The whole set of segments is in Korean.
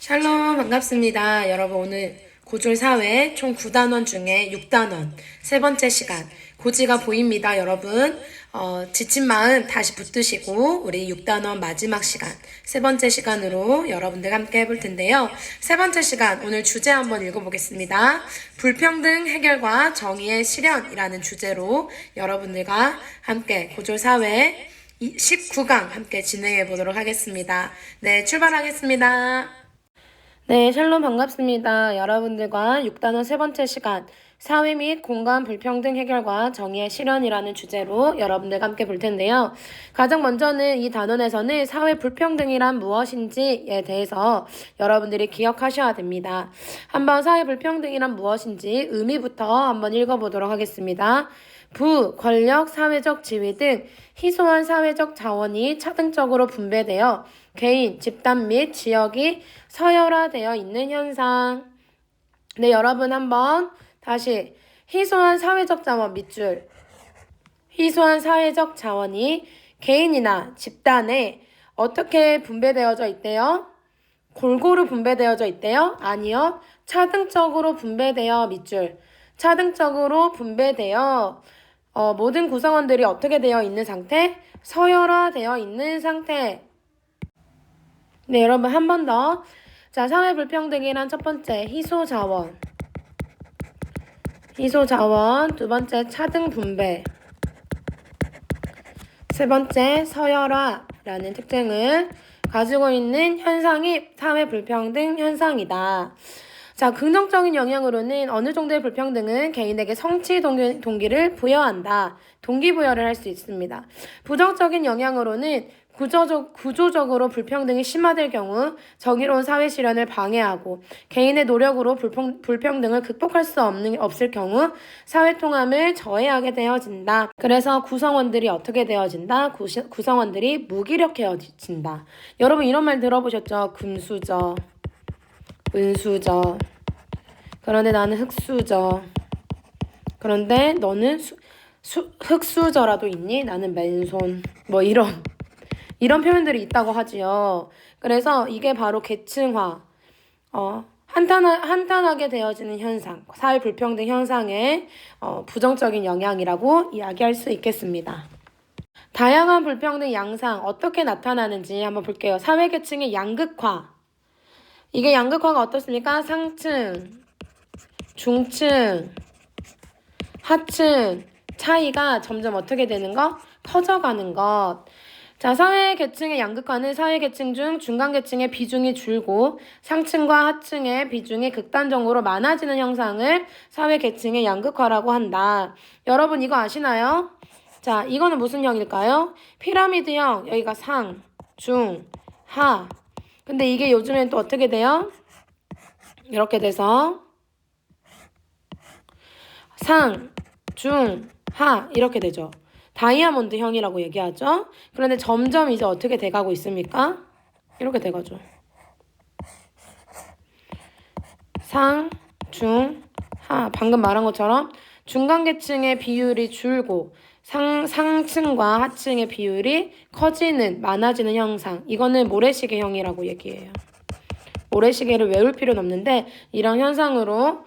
샬롬 반갑습니다. 여러분 오늘 고졸 사회 총 9단원 중에 6단원 세 번째 시간 고지가 보입니다. 여러분 지친 마음 다시 붙드시고 우리 6단원 마지막 시간 세 번째 시간으로 여러분들 함께 해볼 텐데요. 세 번째 시간 오늘 주제 한번 읽어보겠습니다. 불평등 해결과 정의의 실현이라는 주제로 여러분들과 함께 고졸 사회 19강 함께 진행해 보도록 하겠습니다. 네, 출발하겠습니다. 네, 샬롬 반갑습니다. 여러분들과 6단원 세 번째 시간 사회 및 공간 불평등 해결과 정의의 실현이라는 주제로 여러분들과 함께 볼 텐데요. 가장 먼저는 이 단원에서는 사회 불평등이란 무엇인지에 대해서 여러분들이 기억하셔야 됩니다. 한번 사회 불평등이란 무엇인지 의미부터 한번 읽어보도록 하겠습니다. 부, 권력, 사회적 지위 등 희소한 사회적 자원이 차등적으로 분배되어 개인, 집단 및 지역이 서열화되어 있는 현상. 네, 여러분 한번 다시 희소한 사회적 자원 밑줄. 희소한 사회적 자원이 개인이나 집단에 어떻게 분배되어져 있대요? 골고루 분배되어져 있대요? 아니요. 차등적으로 분배되어 밑줄. 차등적으로 분배되어 모든 구성원들이 어떻게 되어 있는 상태? 서열화되어 있는 상태. 네, 여러분 한 번 더. 자, 사회 불평등이란 첫 번째 희소자원. 희소자원. 두 번째 차등 분배. 세 번째 서열화라는 특징을 가지고 있는 현상이 사회 불평등 현상이다. 자, 긍정적인 영향으로는 어느 정도의 불평등은 개인에게 성취 동기를 부여한다. 동기부여를 할 수 있습니다. 부정적인 영향으로는 구조적으로 불평등이 심화될 경우 정의로운 사회 실현을 방해하고 개인의 노력으로 불평등을 극복할 수 없을 경우 사회 통합을 저해하게 되어진다. 그래서 구성원들이 어떻게 되어진다? 구성원들이 무기력해진다. 여러분 이런 말 들어보셨죠? 금수저, 은수저. 그런데 나는 흙수저. 그런데 너는 흙수저라도 있니? 나는 맨손. 뭐 이런 표현들이 있다고 하지요. 그래서 이게 바로 계층화, 한탄하게 되어지는 현상, 사회 불평등 현상의 부정적인 영향이라고 이야기할 수 있겠습니다. 다양한 불평등 양상 어떻게 나타나는지 한번 볼게요. 사회 계층의 양극화. 이게 양극화가 어떻습니까? 상층, 중층, 하층 차이가 점점 어떻게 되는 것? 커져가는 것. 자, 사회 계층의 양극화는 사회 계층 중 중간 계층의 비중이 줄고 상층과 하층의 비중이 극단적으로 많아지는 형상을 사회 계층의 양극화라고 한다. 여러분 이거 아시나요? 자, 이거는 무슨 형일까요? 피라미드형. 여기가 상, 중, 하. 근데 이게 요즘엔 또 어떻게 돼요? 이렇게 돼서 상, 중, 하 이렇게 되죠. 다이아몬드형이라고 얘기하죠. 그런데 점점 이제 어떻게 돼가고 있습니까? 이렇게 돼가죠. 상, 중, 하. 방금 말한 것처럼 중간계층의 비율이 줄고 상층과 하층의 비율이 커지는, 많아지는 형상. 이거는 모래시계형이라고 얘기해요. 모래시계를 외울 필요는 없는데 이런 현상으로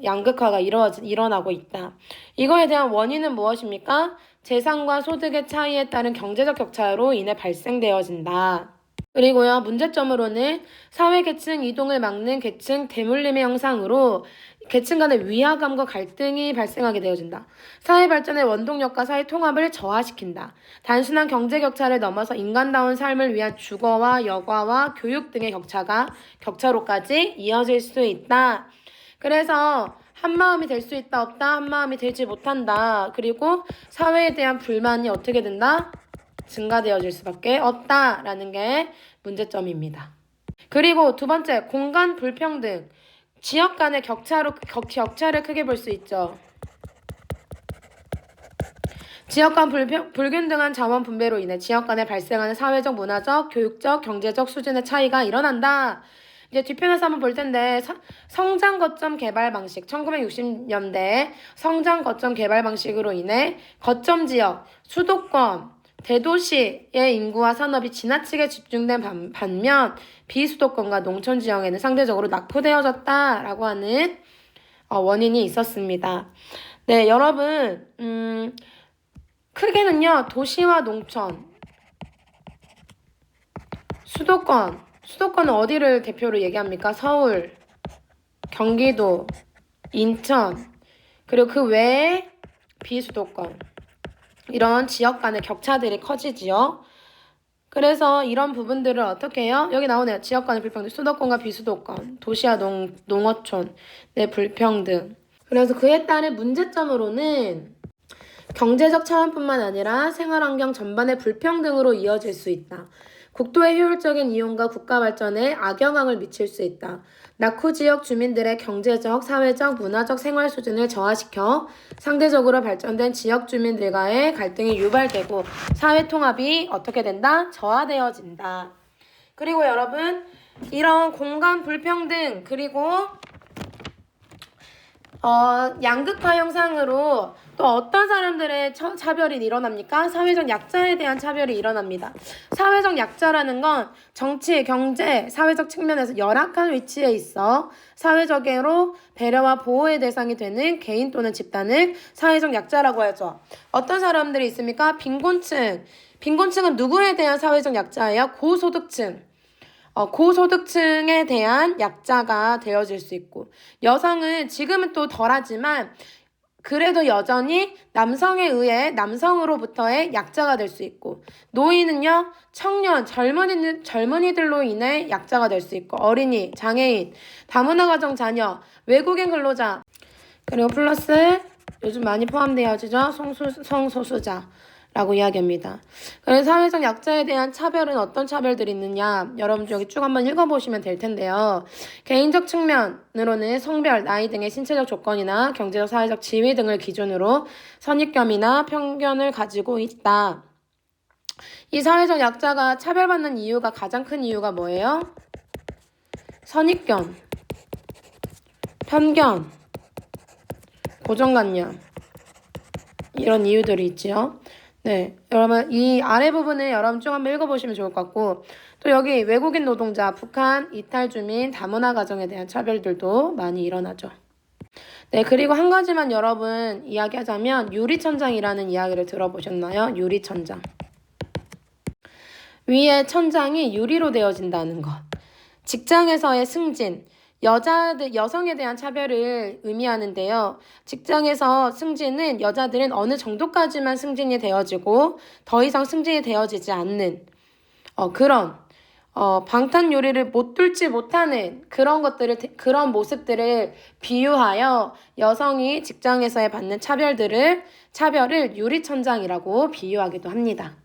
양극화가 일어나고 있다. 이거에 대한 원인은 무엇입니까? 재산과 소득의 차이에 따른 경제적 격차로 인해 발생되어진다. 그리고요, 문제점으로는 사회계층 이동을 막는 계층 대물림의 형상으로 계층 간의 위화감과 갈등이 발생하게 되어진다. 사회 발전의 원동력과 사회 통합을 저하시킨다. 단순한 경제 격차를 넘어서 인간다운 삶을 위한 주거와 여가와 교육 등의 격차로까지 이어질 수 있다. 그래서 한마음이 될 수 있다 없다, 한마음이 되지 못한다. 그리고 사회에 대한 불만이 어떻게 된다? 증가되어질 수밖에 없다라는 게 문제점입니다. 그리고 두 번째, 공간 불평등. 지역 간의 격차를 크게 볼 수 있죠. 지역 간 불균등한 자원 분배로 인해 지역 간에 발생하는 사회적, 문화적, 교육적, 경제적 수준의 차이가 일어난다. 이제 뒤편에서 한번 볼 텐데 성장 거점 개발 방식 1960년대 성장 거점 개발 방식으로 인해 거점 지역, 수도권, 대도시의 인구와 산업이 지나치게 집중된 반면 비수도권과 농촌 지역에는 상대적으로 낙후되어졌다라고 하는 원인이 있었습니다. 네, 여러분, 크게는요, 도시와 농촌, 수도권은 어디를 대표로 얘기합니까? 서울, 경기도, 인천, 그리고 그 외에 비수도권. 이런 지역 간의 격차들이 커지지요. 그래서 이런 부분들을 어떻게 해요? 여기 나오네요. 지역 간의 불평등, 수도권과 비수도권, 도시와 농어촌, 네, 불평등. 그래서 그에 따른 문제점으로는 경제적 차원뿐만 아니라 생활환경 전반의 불평등으로 이어질 수 있다. 국토의 효율적인 이용과 국가 발전에 악영향을 미칠 수 있다. 낙후 지역 주민들의 경제적, 사회적, 문화적 생활 수준을 저하시켜 상대적으로 발전된 지역 주민들과의 갈등이 유발되고 사회 통합이 어떻게 된다? 저하되어진다. 그리고 여러분, 이런 공간 불평등 그리고 양극화 형상으로 또 어떤 사람들의 차별이 일어납니까? 사회적 약자에 대한 차별이 일어납니다. 사회적 약자라는 건 정치, 경제, 사회적 측면에서 열악한 위치에 있어 사회적으로 배려와 보호의 대상이 되는 개인 또는 집단을 사회적 약자라고 하죠. 어떤 사람들이 있습니까? 빈곤층. 빈곤층은 누구에 대한 사회적 약자예요? 고소득층. 고소득층에 대한 약자가 되어질 수 있고, 여성은 지금은 또 덜하지만 그래도 여전히 남성에 의해 남성으로부터의 약자가 될 수 있고, 노인은요, 청년, 젊은이들로 인해 약자가 될 수 있고, 어린이, 장애인, 다문화 가정 자녀, 외국인 근로자, 그리고 플러스 요즘 많이 포함되어지죠. 성소수자. 라고 이야기합니다. 그래서 사회적 약자에 대한 차별은 어떤 차별들이 있느냐? 여러분 여기 쭉 한번 읽어보시면 될 텐데요. 개인적 측면으로는 성별, 나이 등의 신체적 조건이나 경제적, 사회적 지위 등을 기준으로 선입견이나 편견을 가지고 있다. 이 사회적 약자가 차별받는 이유가 가장 큰 이유가 뭐예요? 선입견, 편견, 고정관념 이런 이유들이 있지요. 네, 여러분 이 아래 부분을 여러분 쭉 한번 읽어보시면 좋을 것 같고, 또 여기 외국인 노동자, 북한, 이탈 주민, 다문화 가정에 대한 차별들도 많이 일어나죠. 네, 그리고 한 가지만 여러분 이야기하자면 유리천장이라는 이야기를 들어보셨나요? 유리천장. 위에 천장이 유리로 되어진다는 것. 직장에서의 승진. 여성에 대한 차별을 의미하는데요. 직장에서 승진은 여자들은 어느 정도까지만 승진이 되어지고 더 이상 승진이 되어지지 않는 그런 방탄 요리를 못 뚫지 못하는 그런 모습들을 비유하여 여성이 직장에서의 받는 차별을 유리천장이라고 비유하기도 합니다.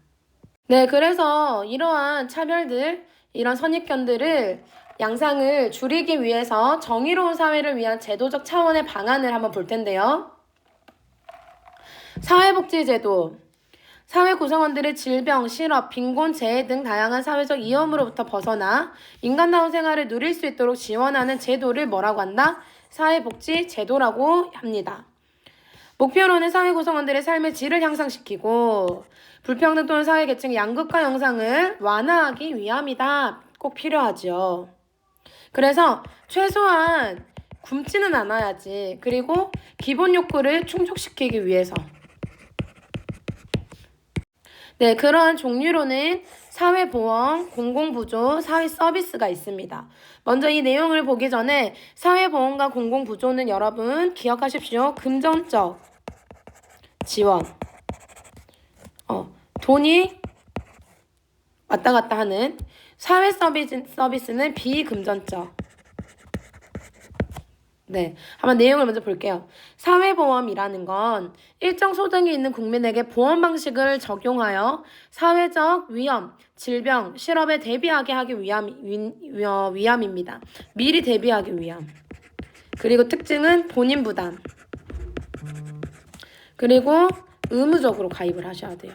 네, 그래서 이러한 차별들, 이런 선입견들을 양상을 줄이기 위해서 정의로운 사회를 위한 제도적 차원의 방안을 한번 볼 텐데요. 사회복지제도. 사회 구성원들의 질병, 실업, 빈곤, 재해 등 다양한 사회적 위험으로부터 벗어나 인간다운 생활을 누릴 수 있도록 지원하는 제도를 뭐라고 한다? 사회복지제도라고 합니다. 목표로는 사회 구성원들의 삶의 질을 향상시키고 불평등 또는 사회계층의 양극화 형상을 완화하기 위함이다. 꼭 필요하죠. 그래서 최소한 굶지는 않아야지. 그리고 기본 욕구를 충족시키기 위해서. 네, 그러한 종류로는 사회보험, 공공부조, 사회서비스가 있습니다. 먼저 이 내용을 보기 전에 사회보험과 공공부조는 여러분 기억하십시오. 금전적 지원. 돈이 왔다 갔다 하는. 사회서비스는 비금전적. 네, 한번 내용을 먼저 볼게요. 사회보험이라는 건 일정 소득이 있는 국민에게 보험 방식을 적용하여 사회적 위험, 질병, 실업에 대비하게 하기 위함입니다. 미리 대비하기 위함. 그리고 특징은 본인 부담. 그리고 의무적으로 가입을 하셔야 돼요.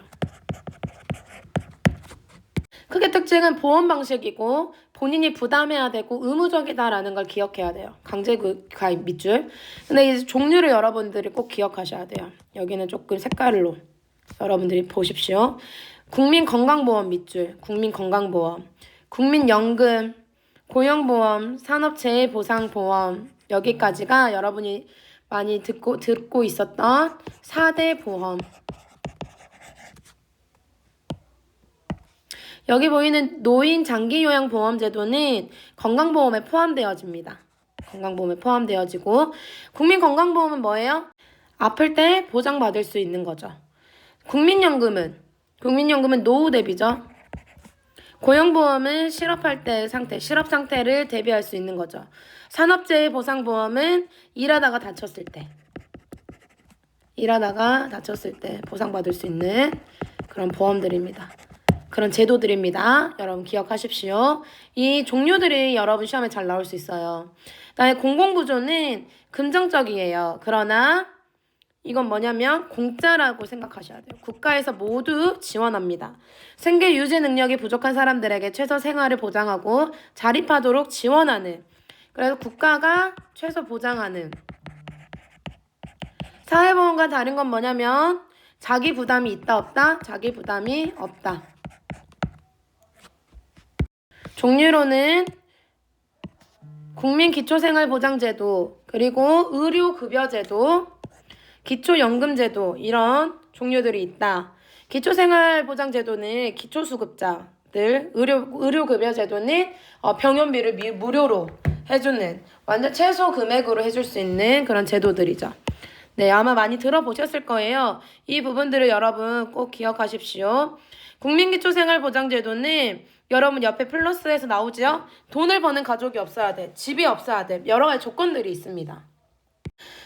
크게 특징은 보험 방식이고 본인이 부담해야 되고 의무적이다라는 걸 기억해야 돼요. 강제 가입 밑줄. 근데 이 종류를 여러분들이 꼭 기억하셔야 돼요. 여기는 조금 색깔로 여러분들이 보십시오. 국민건강보험 밑줄, 국민건강보험, 국민연금, 고용보험, 산업재해보상보험, 여기까지가 여러분이 많이 듣고 있었던 4대 보험. 여기 보이는 노인 장기요양보험제도는 건강보험에 포함되어집니다. 건강보험에 포함되어지고, 국민건강보험은 뭐예요? 아플 때 보장받을 수 있는 거죠. 국민연금은 노후 대비죠. 고용보험은 실업할 때 상태, 실업 상태를 대비할 수 있는 거죠. 산업재해보상보험은 일하다가 다쳤을 때 보상받을 수 있는 그런 보험들입니다. 그런 제도들입니다. 여러분 기억하십시오. 이 종류들이 여러분 시험에 잘 나올 수 있어요. 그다음에 공공부조는 금정적이에요. 그러나 이건 뭐냐면 공짜라고 생각하셔야 돼요. 국가에서 모두 지원합니다. 생계 유지 능력이 부족한 사람들에게 최소 생활을 보장하고 자립하도록 지원하는, 그래서 국가가 최소 보장하는. 사회보험과 다른 건 뭐냐면 자기 부담이 있다 없다? 자기 부담이 없다. 종류로는 국민기초생활보장제도, 그리고 의료급여제도, 기초연금제도, 이런 종류들이 있다. 기초생활보장제도는 기초수급자들, 의료급여제도는 병원비를 무료로 해주는, 완전 최소 금액으로 해줄 수 있는 그런 제도들이죠. 네, 아마 많이 들어보셨을 거예요. 이 부분들을 여러분 꼭 기억하십시오. 국민기초생활보장제도는 여러분 옆에 플러스에서 나오죠? 돈을 버는 가족이 없어야 돼. 집이 없어야 돼. 여러 가지 조건들이 있습니다.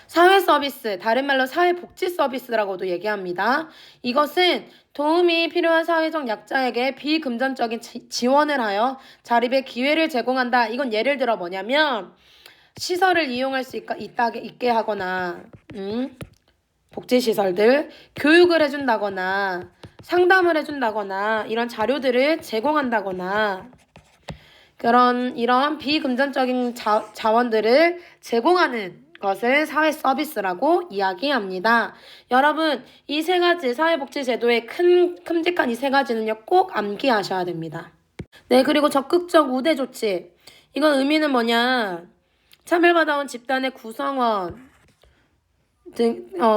사회서비스, 다른 말로 사회복지서비스라고도 얘기합니다. 이것은 도움이 필요한 사회적 약자에게 비금전적인 지원을 하여 자립의 기회를 제공한다. 이건 예를 들어 뭐냐면 시설을 이용할 수 있게 하거나, 복지시설들, 교육을 해준다거나, 상담을 해준다거나, 이런 자료들을 제공한다거나, 이런 비금전적인 자원들을 제공하는 것을 사회 서비스라고 이야기합니다. 여러분, 이 세 가지 사회복지제도의 큼직한 이 세 가지는요, 꼭 암기하셔야 됩니다. 네, 그리고 적극적 우대 조치. 이건 의미는 뭐냐? 차별받아온 집단의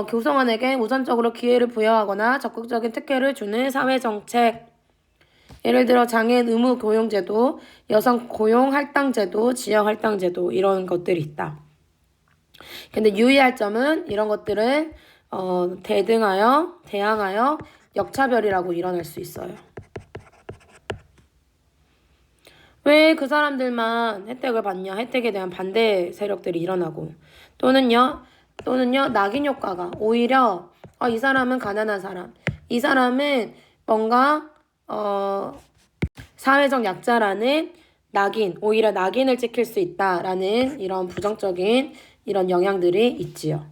구성원에게 우선적으로 기회를 부여하거나 적극적인 특혜를 주는 사회정책. 예를 들어 장애인 의무 고용제도, 여성 고용 할당제도, 지역 할당제도, 이런 것들이 있다. 근데 유의할 점은 이런 것들은 대항하여 역차별이라고 일어날 수 있어요. 왜 그 사람들만 혜택을 받냐? 혜택에 대한 반대 세력들이 일어나고, 또는요 낙인 효과가 오히려 이 사람은 가난한 사람, 이 사람은 뭔가 사회적 약자라는 오히려 낙인을 찍힐 수 있다라는 이런 부정적인 이런 영향들이 있지요.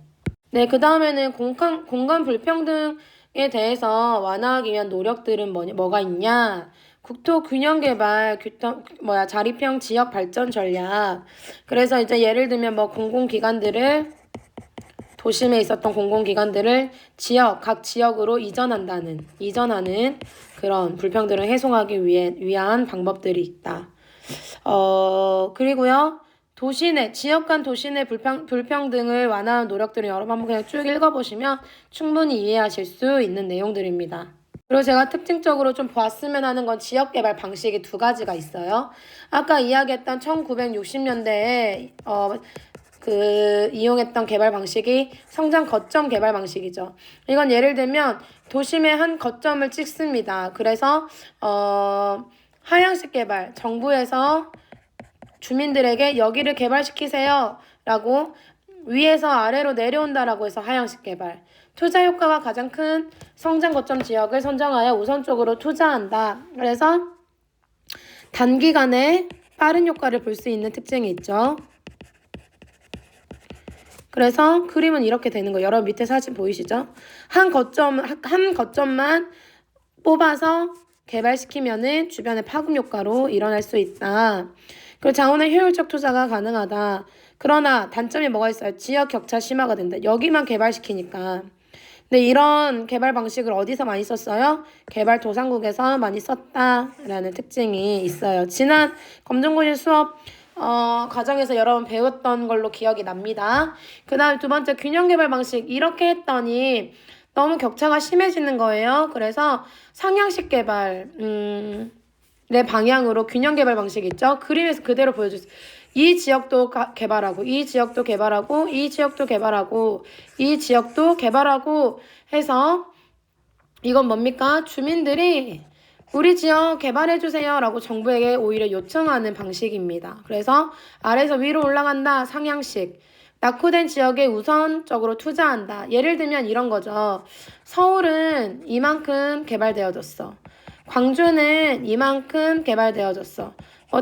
네, 그 다음에는 공간 불평등에 대해서 완화하기 위한 노력들은 뭐가 있냐? 국토 균형 개발, 자립형 지역 발전 전략. 그래서 이제 예를 들면 도심에 있었던 공공기관들을 각 지역으로 이전하는 그런 불평등을 해소하기 위한 방법들이 있다. 그리고요, 지역 간 도시 내 불평등을 완화하는 노력들을 여러분 한번 그냥 쭉 읽어보시면 충분히 이해하실 수 있는 내용들입니다. 그리고 제가 특징적으로 좀 봤으면 하는 건 지역개발 방식이 두 가지가 있어요. 아까 이야기했던 1960년대에 이용했던 개발 방식이 성장 거점 개발 방식이죠. 이건 예를 들면 도심의 한 거점을 찍습니다. 그래서 하향식 개발, 정부에서 주민들에게 여기를 개발시키세요 라고 위에서 아래로 내려온다라고 해서 하향식 개발. 투자 효과가 가장 큰 성장 거점 지역을 선정하여 우선적으로 투자한다. 그래서 단기간에 빠른 효과를 볼 수 있는 특징이 있죠. 그래서 그림은 이렇게 되는 거예요. 여러분 밑에 사진 보이시죠? 한 거점만 뽑아서 개발시키면은 주변의 파급 효과로 일어날 수 있다. 그리고 자원의 효율적 투자가 가능하다. 그러나 단점이 뭐가 있어요? 지역 격차 심화가 된다. 여기만 개발시키니까. 근데 이런 개발 방식을 어디서 많이 썼어요? 개발도상국에서 많이 썼다라는 특징이 있어요. 지난 검정고시 수업 과정에서 여러 번 배웠던 걸로 기억이 납니다. 그 다음 두 번째 균형개발 방식. 이렇게 했더니 너무 격차가 심해지는 거예요. 그래서 상향식 개발, 내 방향으로 균형개발 방식이 있죠. 그림에서 그대로 보여주세요. 이 지역도 개발하고, 이 지역도 개발하고, 이 지역도 개발하고, 이 지역도 개발하고 해서 이건 뭡니까? 주민들이 우리 지역 개발해주세요 라고 정부에게 오히려 요청하는 방식입니다. 그래서 아래에서 위로 올라간다. 상향식. 낙후된 지역에 우선적으로 투자한다. 예를 들면 이런 거죠. 서울은 이만큼 개발되어졌어. 광주는 이만큼 개발되어졌어.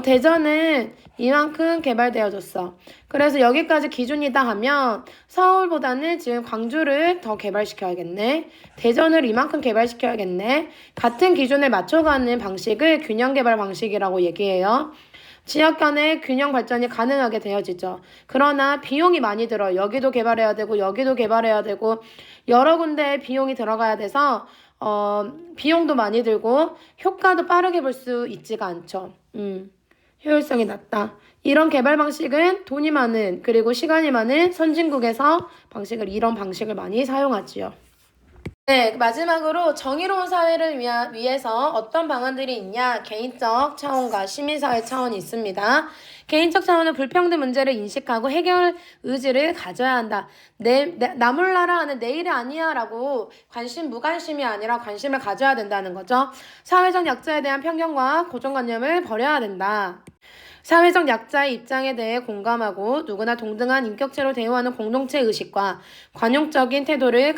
대전은 이만큼 개발되어졌어. 그래서 여기까지 기준이다 하면 서울보다는 지금 광주를 더 개발시켜야겠네. 대전을 이만큼 개발시켜야겠네. 같은 기준을 맞춰가는 방식을 균형개발 방식이라고 얘기해요. 지역 간의 균형 발전이 가능하게 되어지죠. 그러나 비용이 많이 들어요. 여기도 개발해야 되고 여기도 개발해야 되고 여러 군데에 비용이 들어가야 돼서 비용도 많이 들고 효과도 빠르게 볼 수 있지가 않죠. 효율성이 낮다. 이런 개발 방식은 돈이 많은 그리고 시간이 많은 선진국에서 이런 방식을 많이 사용하지요. 네, 마지막으로 정의로운 사회를 위해서 어떤 방안들이 있냐? 개인적 차원과 시민사회 차원이 있습니다. 개인적 차원은 불평등 문제를 인식하고 해결 의지를 가져야 한다. 나 몰라라 하는 내일이 아니야 라고 무관심이 아니라 관심을 가져야 된다는 거죠. 사회적 약자에 대한 편견과 고정관념을 버려야 된다. 사회적 약자의 입장에 대해 공감하고 누구나 동등한 인격체로 대우하는 공동체 의식과 관용적인 태도를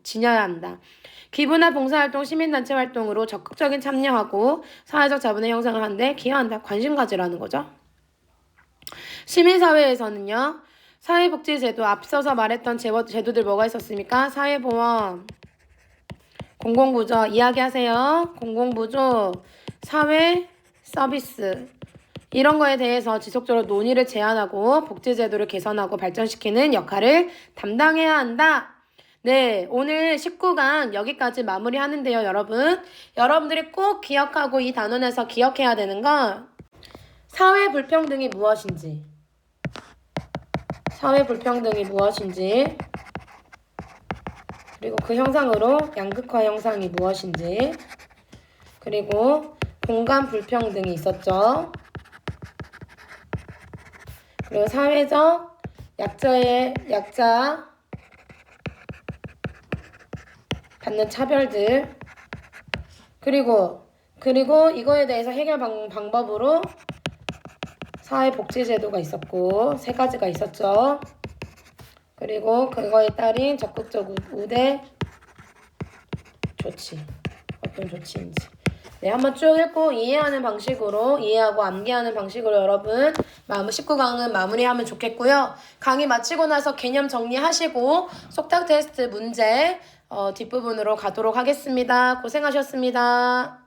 지녀야 한다. 기부나 봉사활동, 시민단체 활동으로 적극적인 참여하고 사회적 자본의 형성을 하는 데 기여한다. 관심 가지라는 거죠. 시민사회에서는요. 사회복지제도, 앞서서 말했던 제도들 뭐가 있었습니까? 사회보험, 공공부조, 이야기하세요. 공공부조, 사회서비스 이런 거에 대해서 지속적으로 논의를 제안하고 복지제도를 개선하고 발전시키는 역할을 담당해야 한다. 네, 오늘 19강 여기까지 마무리하는데요, 여러분. 여러분들이 꼭 기억하고 이 단원에서 기억해야 되는 건 사회 불평등이 무엇인지, 그리고 그 형상으로 양극화 형상이 무엇인지, 그리고 공간 불평등이 있었죠. 그리고 사회적 약자 받는 차별들 그리고 이거에 대해서 해결 방법으로 사회복지제도가 있었고 3가지가 있었죠. 그리고 그거에 따른 적극적 우대 조치 어떤 조치인지 한번 쭉 읽고 이해하는 방식으로 이해하고 암기하는 방식으로 여러분 19강은 마무리하면 좋겠고요. 강의 마치고 나서 개념 정리하시고 속닥 테스트 문제 뒷부분으로 가도록 하겠습니다. 고생하셨습니다.